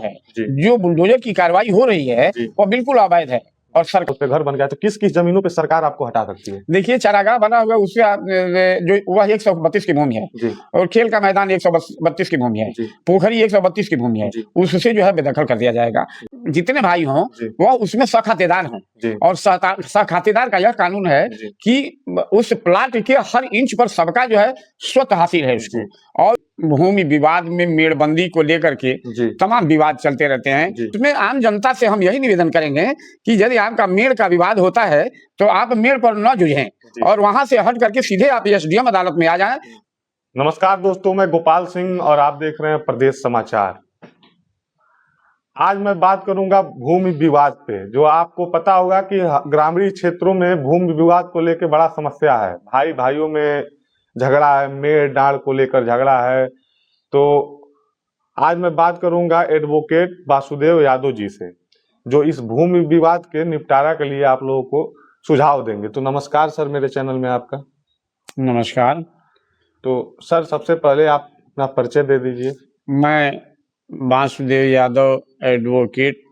है। जो बुलडोजर की कार्रवाई हो रही है वो बिल्कुल अवैध है और उस पे घर बन गया तो किस किस जमीनों पे सरकार आपको हटा सकती है? देखिए, चारागाह बना हुआ उससे जो वह 132 की भूमि है और खेल का मैदान 132 की भूमि है, पोखरी 132 की भूमि है, उससे जो है बेदखल कर दिया जाएगा। जितने भाई हों वह उसमें सखातेदार हों और सखातेदार का यह कानून है कि उस प्लाट के हर इंच पर सबका जो है स्वतः हासिल है उसको। और भूमि विवाद में मेड़बंदी को लेकर के तमाम विवाद चलते रहते हैं। उसमें आम जनता से हम यही निवेदन करेंगे कि यदि आपका मेड़ का विवाद होता है तो आप मेड़ पर न जुझें और वहां से हट करके सीधे आप एसडीएम अदालत में आ जाएं। नमस्कार दोस्तों, मैं गोपाल सिंह और आप देख रहे हैं प्रदेश समाचार। आज मैं बात करूंगा भूमि विवाद पे। जो आपको पता होगा कि ग्रामीण क्षेत्रों में भूमि विवाद को लेकर बड़ा समस्या है। भाई भाइयों में झगड़ा है, मेड़ डांड़ को लेकर झगड़ा है। तो आज मैं बात करूंगा एडवोकेट वासुदेव यादव जी से, जो इस भूमि विवाद के निपटारा के लिए आप लोगों को सुझाव देंगे। तो नमस्कार सर, मेरे चैनल में आपका नमस्कार। तो सर, सबसे पहले आप अपना परिचय दे दीजिए। मैं वासुदेव यादव एडवोकेट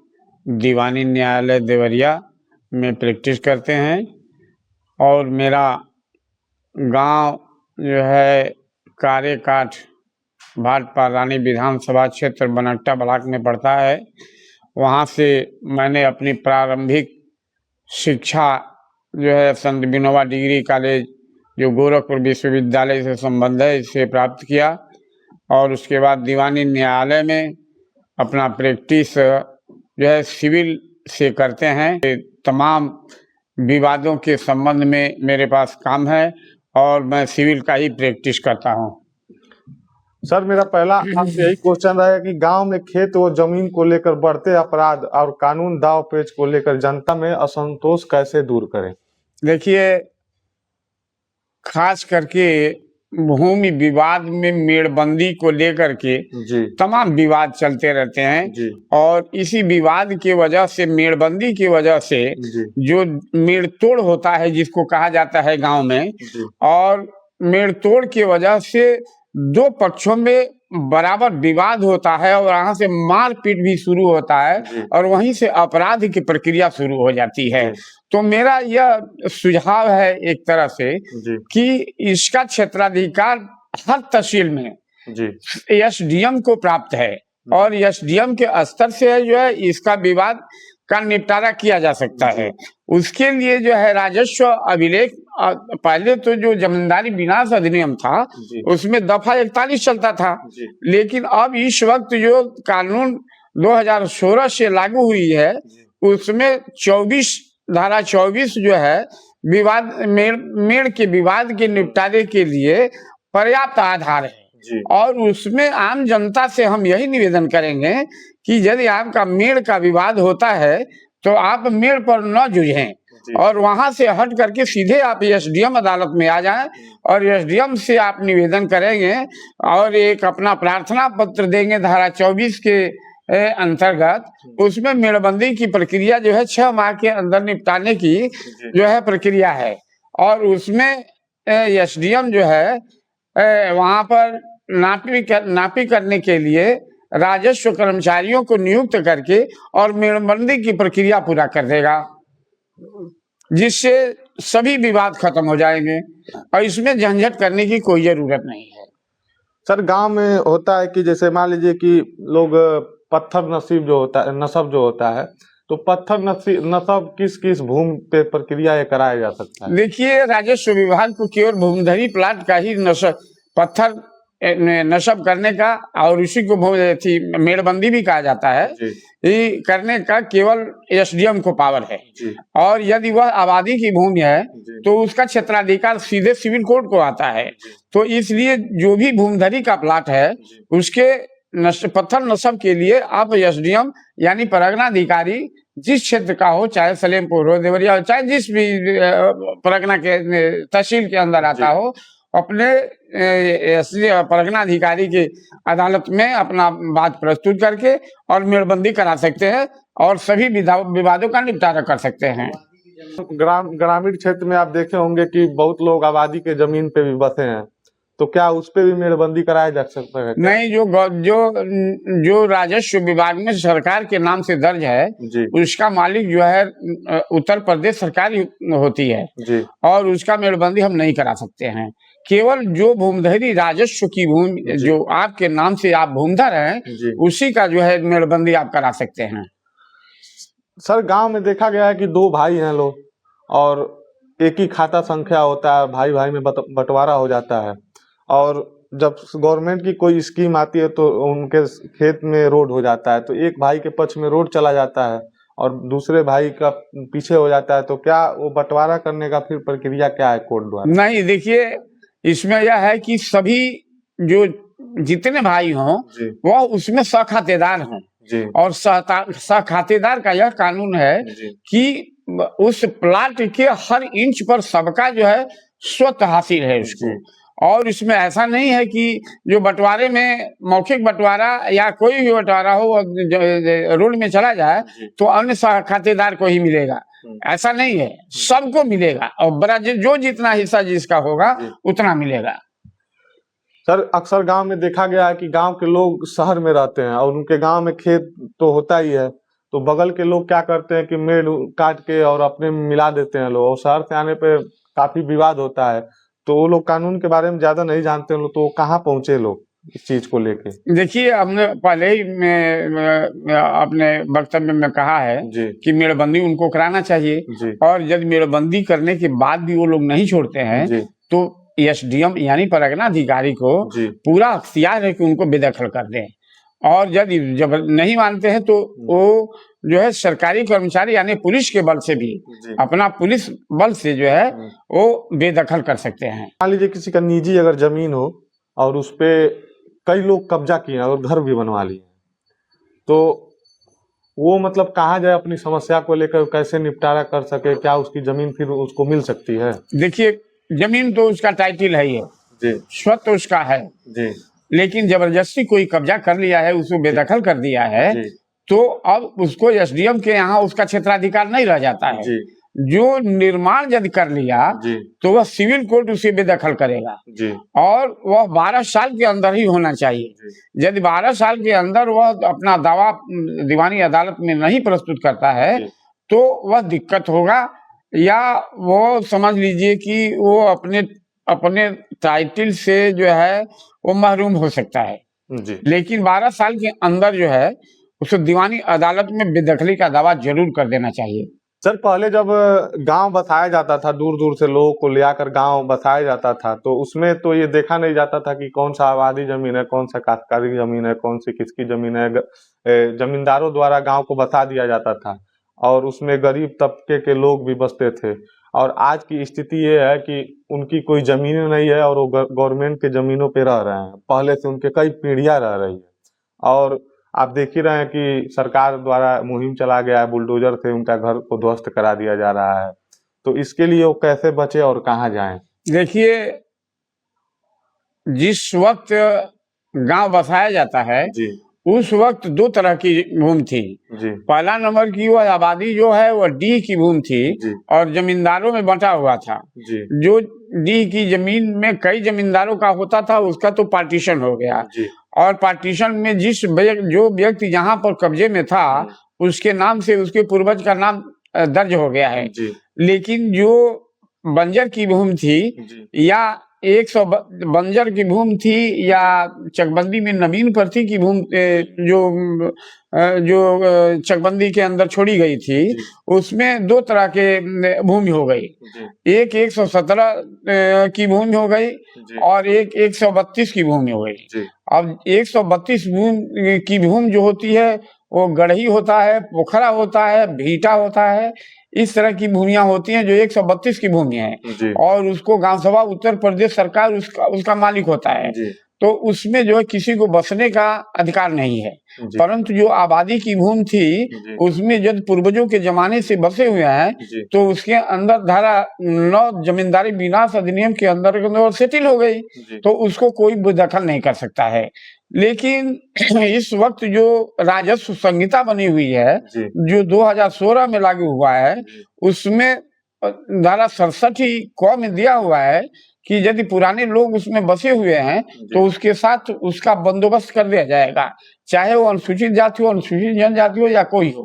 दीवानी न्यायालय देवरिया में प्रैक्टिस करते हैं और मेरा गांव जो है कारेकाठ भाटपा रानी विधानसभा क्षेत्र बनट्टा ब्लॉक में पड़ता है। वहाँ से मैंने अपनी प्रारंभिक शिक्षा जो है संत विनोबा डिग्री कॉलेज जो गोरखपुर विश्वविद्यालय से संबंध है इससे प्राप्त किया और उसके बाद दीवानी न्यायालय में अपना प्रैक्टिस जो है सिविल से करते हैं। तमाम विवादों के संबंध में मेरे पास काम है और मैं सिविल का ही प्रैक्टिस करता हूँ। सर, मेरा पहला आपसे यही क्वेश्चन रहेगा कि गांव में खेत व जमीन को लेकर बढ़ते अपराध और कानून दाव पेच को लेकर जनता में असंतोष कैसे दूर करें? देखिए, खास करके भूमि विवाद में मेड़बंदी को लेकर के तमाम विवाद चलते रहते हैं और इसी विवाद की वजह से, मेड़बंदी की वजह से जो मेड़तोड़ होता है जिसको कहा जाता है गांव में, और मेड़तोड़ की वजह से दो पक्षों में बराबर विवाद होता है और वहां से मारपीट भी शुरू होता है और वहीं से अपराध की प्रक्रिया शुरू हो जाती है। तो मेरा यह सुझाव है एक तरह से कि इसका क्षेत्राधिकार हर तहसील में एसडीएम को प्राप्त है और एसडीएम के स्तर से जो है इसका विवाद का निपटारा किया जा सकता है। उसके लिए जो है राजस्व अभिलेख, पहले तो जो जमींदारी विनाश अधिनियम था उसमें दफा 41 चलता था, लेकिन अब इस वक्त जो कानून 2016 से लागू हुई है उसमें धारा 24 जो है विवाद मेड़ के विवाद के निपटारे के लिए पर्याप्त आधार है। और उसमें आम जनता से हम यही निवेदन करेंगे कि यदि आपका मेड़ का विवाद होता है तो आप मेड़ पर न जुझें और वहां से हट करके सीधे आप एसडीएम अदालत में आ जाएं और एसडीएम से आप निवेदन करेंगे और एक अपना प्रार्थना पत्र देंगे धारा 24 के अंतर्गत। उसमें मेड़बंदी की प्रक्रिया जो है 6 माह के अंदर निपटाने की जो है प्रक्रिया है और उसमें एसडीएम जो है वहां पर नापी करने के लिए राजस्व कर्मचारियों को नियुक्त करके और मेड़बंदी की प्रक्रिया पूरा कर देगा, जिससे सभी विवाद खत्म हो जाएंगे और इसमें झंझट करने की कोई जरूरत नहीं है। सर, गांव में होता है कि जैसे मान लीजिए कि लोग पत्थर नसीब जो होता है, नसब जो होता है, तो पत्थर नसब किस किस भूमि पे प्रक्रिया कराया जा सकता है? देखिए, राजस्व विभाग को केवल भूमिधरी प्लाट का ही पत्थर नशब करने का और उसी को मेड़बंदी भी कहा जाता है, ये करने का केवल एसडीएम को पावर है। और यदि वह आबादी की भूमि है तो उसका क्षेत्राधिकार सीधे सिविल कोर्ट को आता है। तो इसलिए जो भी भूमिधरी का प्लाट है उसके पत्थर नशब के लिए आप एसडीएम यानी परगना अधिकारी जिस क्षेत्र का हो, चाहे सलेमपुर हो, देवरिया हो, चाहे जिस भी परगना के तहसील के अंदर आता हो, अपने परगना अधिकारी की अदालत में अपना बात प्रस्तुत करके और मेड़बंदी करा सकते हैं और सभी विवादों का निपटारा कर सकते हैं। ग्रामीण क्षेत्र में आप देखे होंगे कि बहुत लोग आबादी के जमीन पे भी बसे हैं, तो क्या उस पे भी मेड़बंदी कराया जा सकता है? नहीं, जो राजस्व विभाग में सरकार के नाम से दर्ज है जी उसका मालिक जो है उत्तर प्रदेश सरकार ही होती है जी और उसका मेड़बंदी हम नहीं करा सकते हैं। केवल जो भूमिधरी राजस्व की भूमि जो आपके नाम से आप भूमिधर हैं उसी का जो है मेड़बंदी आप करा सकते हैं। सर गांव में देखा गया है कि दो भाई हैं लोग और एक ही खाता संख्या होता है, भाई भाई में बंटवारा हो जाता है और जब गवर्नमेंट की कोई स्कीम आती है तो उनके खेत में रोड हो जाता है, तो एक भाई के पक्ष में रोड चला जाता है और दूसरे भाई का पीछे हो जाता है, तो क्या वो बंटवारा करने का फिर प्रक्रिया क्या है कोर्ट द्वारा? नहीं, देखिए इसमें यह है कि सभी जो जितने भाई हों वह उसमें सखातेदार हों और सखातेदार का यह कानून है कि उस प्लाट के हर इंच पर सबका जो है स्वतः हासिल है उसको। और इसमें ऐसा नहीं है कि जो बंटवारे में मौखिक बंटवारा या कोई भी बंटवारा हो रोड में चला जाए तो अन्य खातेदार को ही मिलेगा, ऐसा नहीं है, सबको मिलेगा और बड़ा जो जितना हिस्सा जिसका होगा उतना मिलेगा। सर अक्सर गांव में देखा गया है कि गांव के लोग शहर में रहते हैं और उनके गांव में खेत तो होता ही है, तो बगल के लोग क्या करते हैं कि मेड़ काट के और अपने में मिला देते हैं लोग, और शहर से आने पे काफी विवाद होता है, तो वो लोग कानून के बारे में ज्यादा नहीं जानते लोग, तो कहाँ पहुंचे लोग इस चीज को लेके? देखिए, हमने पहले ही अपने वक्तव्य में कहा है कि मेड़बंदी उनको कराना चाहिए और यदि मेड़बंदी करने के बाद भी वो लोग नहीं छोड़ते हैं तो एसडीएम यानी परगना अधिकारी को पूरा अख्तियार है कि उनको बेदखल कर दें, और यदि जब नहीं मानते हैं तो वो जो है सरकारी कर्मचारी यानी पुलिस के बल से भी अपना पुलिस बल से जो है वो बेदखल कर सकते हैं। मान लीजिए किसी का निजी अगर जमीन हो और उस पे कई लोग कब्जा किए और घर भी बनवा लिए, तो वो मतलब कहाँ जाए अपनी समस्या को लेकर, कैसे निपटारा कर सके, क्या उसकी जमीन फिर उसको मिल सकती है? देखिए, जमीन तो उसका टाइटल है ही है, स्वतः उसका है लेकिन जबरदस्ती कोई कब्जा कर लिया है, उसको बेदखल कर दिया है, तो अब उसको एसडीएम के यहाँ उसका क्षेत्राधिकार नहीं रह जाता है। जो निर्माण यदि कर लिया तो वह सिविल कोर्ट उसे बेदखल करेगा और वह 12 साल के अंदर ही होना चाहिए। यदि 12 साल के अंदर वह अपना दावा दीवानी अदालत में नहीं प्रस्तुत करता है तो वह दिक्कत होगा, या वो समझ लीजिए कि वो अपने टाइटल से जो है वो महरूम हो सकता है। लेकिन 12 साल के अंदर जो है उसे दीवानी अदालत में बेदखली का दावा जरूर कर देना चाहिए। सर पहले जब गांव बसाया जाता था, दूर दूर से लोगों को ले आकर गांव बसाया जाता था, तो उसमें तो ये देखा नहीं जाता था कि कौन सा आबादी जमीन है, कौन सा काश्तकारी जमीन है, कौन सी किसकी जमीन है। जमींदारों द्वारा गांव को बसा दिया जाता था और उसमें गरीब तबके के लोग भी बसते थे, और आज की स्थिति ये है कि उनकी कोई जमीन नहीं है और वो गवर्नमेंट के जमीनों पे रह रहे हैं, पहले से उनके कई पीढ़ियां रह रही है। और आप देख ही रहे हैं कि सरकार द्वारा मुहिम चला गया है, बुलडोजर से उनका घर को ध्वस्त करा दिया जा रहा है, तो इसके लिए वो कैसे बचे और कहाँ जाएं? देखिए, जिस वक्त गांव बसाया जाता है उस वक्त 2 तरह की भूमि थी। पहला नंबर की वह आबादी जो है वह डी की भूमि थी और जमींदारों में बंटा हुआ था। जो डी की जमीन में कई जमींदारों का होता था उसका तो पार्टीशन हो गया, और पार्टीशन में जो व्यक्ति जहाँ पर कब्जे में था उसके नाम से उसके पूर्वज का नाम दर्ज हो गया है। लेकिन जो बंजर की भूमि थी या 100 बंजर की भूमि थी या चकबंदी में नवीन प्रति की भूमि जो चकबंदी के अंदर छोड़ी गई थी, उसमें 2 तरह के भूमि हो गई। एक 117 की भूमि हो गई और एक 132 की भूमि हो गई। अब 132 भूमि की भूमि जो होती है वो गढ़ही होता है, पोखरा होता है, भीटा होता है, इस तरह की भूमियां होती हैं जो 132 की भूमि है और उसको गांव सभा उत्तर प्रदेश सरकार उसका मालिक होता है। तो उसमें जो है किसी को बसने का अधिकार नहीं है, परंतु जो आबादी की भूमि थी उसमें जब पूर्वजों के जमाने से बसे हुए हैं तो उसके अंदर धारा 9 जमींदारी विनाश अधिनियम के अंदर सेटिल हो गई, तो उसको कोई दखल नहीं कर सकता है। लेकिन इस वक्त जो राजस्व संहिता बनी हुई है जो 2016 में लागू हुआ है, उसमें धारा 67 ही क में दिया हुआ है कि यदि पुराने लोग उसमें बसे हुए हैं तो उसके साथ उसका बंदोबस्त कर दिया जाएगा, चाहे वो अनुसूचित जाति हो, अनुसूचित जनजाति हो या कोई हो,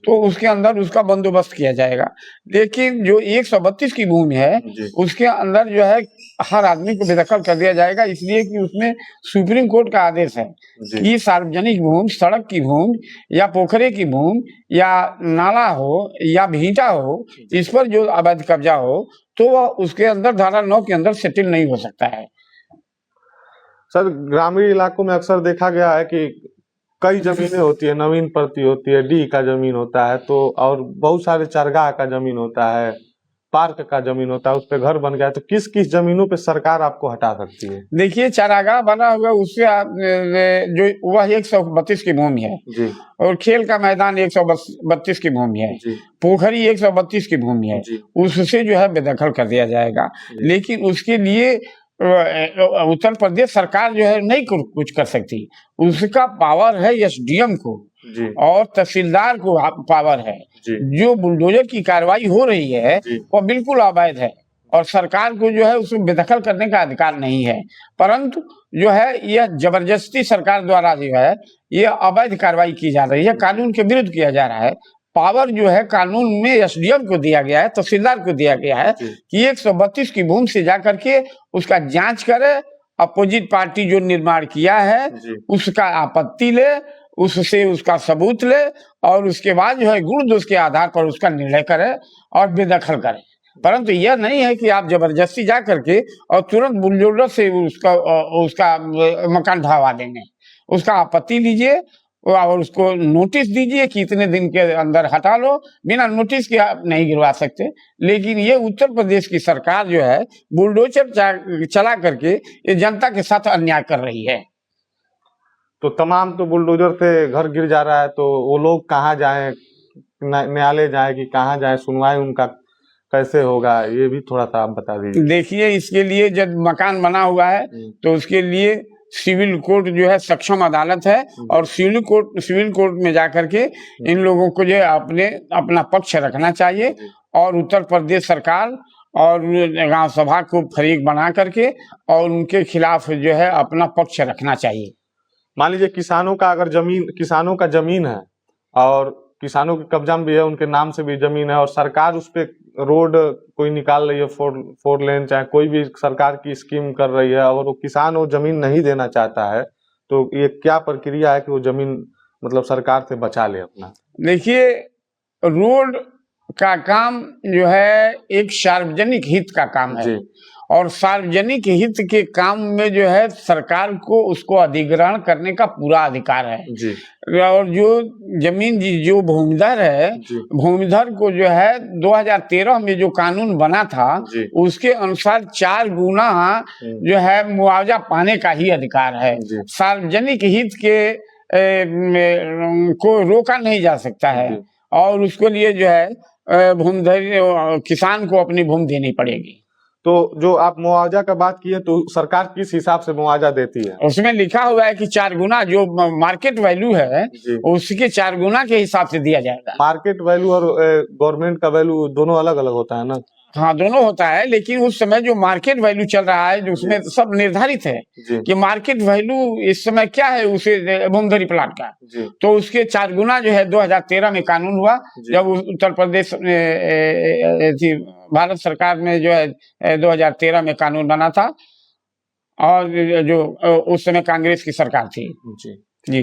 तो उसके अंदर उसका बंदोबस्त किया जाएगा। लेकिन जो 132 की भूमि है उसके अंदर जो है हर आदमी को बेदखल कर दिया जाएगा, इसलिए कि उसमें सुप्रीम कोर्ट का आदेश है कि सार्वजनिक भूमि, सड़क की भूमि या पोखरे की भूमि या नाला हो या भीटा हो, इस पर जो अवैध कब्जा हो तो वह उसके अंदर धारा 9 के अंदर सेटिल नहीं हो सकता है। सर, ग्रामीण इलाकों में अक्सर देखा गया है कि कई जमीनें होती है, नवीन प्रति होती है, डी का जमीन होता है, तो और बहुत सारे चारगाह का जमीन होता है, पार्क का जमीन होता है, उस पे घर बन गया, तो किस किस जमीनों पे सरकार आपको हटा सकती है? देखिए, चारागाह बना हुआ उससे जो वह 132 की भूमि है जी, और खेल का मैदान 132 की भूमि है जी, पोखरी 132 की भूमि है, उससे जो है बेदखल कर दिया जाएगा। लेकिन उसके लिए उत्तर प्रदेश सरकार जो है नहीं कुछ कर सकती, उसका पावर है एसडीएम को और तहसीलदार को पावर है। जो बुलडोजर की कार्रवाई हो रही है वो बिल्कुल अवैध है और सरकार को जो है उसको बेदखल करने का अधिकार नहीं है, परंतु जो है यह जबरदस्ती सरकार द्वारा जो है ये अवैध कार्रवाई की जा रही है, कानून के विरुद्ध किया जा रहा है। पावर जो है कानून में एसडीएम को दिया गया है, तहसीलदार को दिया गया है कि 132 की भूमि से जाकर के उसका जांच करे, अपोजिट पार्टी जो निर्माण किया है उसका आपत्ति ले, उससे उसका सबूत ले और उसके बाद जो है गुण दोष के आधार पर उसका निर्णय करे और बेदखल करे। परंतु यह नहीं है कि आप जबरदस्ती जा करके और तुरंत बुलडोजर से उसका मकान ढहवा देंगे। उसका आपत्ति लीजिए और उसको नोटिस दीजिए कि इतने दिन के अंदर हटा लो, बिना नोटिस के आप नहीं गिरवा सकते। लेकिन ये उत्तर प्रदेश की सरकार जो है बुलडोजर चला करके ये जनता के साथ अन्याय कर रही है। तो तमाम तो बुलडोजर से घर गिर जा रहा है, तो वो लोग कहाँ जाएं, न्यायालय जाए कि कहाँ जाए, सुनवाई उनका कैसे होगा, ये भी थोड़ा सा आप बता दीजिए। देखिए, इसके लिए जब मकान बना हुआ है तो उसके लिए सिविल कोर्ट जो है सक्षम अदालत है और सिविल कोर्ट में जाकर के इन लोगों को जो है अपना पक्ष रखना चाहिए और उत्तर प्रदेश सरकार और गांव सभा को फरीक बना करके और उनके खिलाफ जो है अपना पक्ष रखना चाहिए। मान लीजिए किसानों का जमीन है और किसानों के कब्जा में भी है, उनके नाम से भी जमीन है और सरकार उस पे रोड कोई निकाल रही है, 4 लेन, चाहे कोई भी सरकार की स्कीम कर रही है और वो किसान वो जमीन नहीं देना चाहता है, तो ये क्या प्रक्रिया है कि वो जमीन मतलब सरकार से बचा ले अपना? देखिए, रोड का काम जो है एक सार्वजनिक हित का काम है और सार्वजनिक हित के काम में जो है सरकार को उसको अधिग्रहण करने का पूरा अधिकार है जी। और जो जमीन जो भूमिधर है, भूमिधर को जो है 2013 में जो कानून बना था उसके अनुसार 4 गुना जो है मुआवजा पाने का ही अधिकार है। सार्वजनिक हित के को रोका नहीं जा सकता है और उसके लिए जो है भूमिधर किसान को अपनी भूमि देनी पड़ेगी। तो जो आप मुआवजा का बात की है, तो सरकार किस हिसाब से मुआवजा देती है? उसमें लिखा हुआ है कि 4 गुना जो मार्केट वैल्यू है उसके 4 गुना के हिसाब से दिया जाएगा। मार्केट वैल्यू और गवर्नमेंट का वैल्यू दोनों अलग अलग होता है ना? हाँ, दोनों होता है, लेकिन उस समय जो मार्केट वैल्यू चल रहा है जो उसमें सब निर्धारित है कि मार्केट वैल्यू इस समय क्या है उसे भूमिधरी प्लाट का, तो उसके 4 गुना जो है 2013 में कानून हुआ जब उत्तर प्रदेश भारत सरकार में जो है 2013 में कानून बना था और जो उस समय कांग्रेस की सरकार थी जी।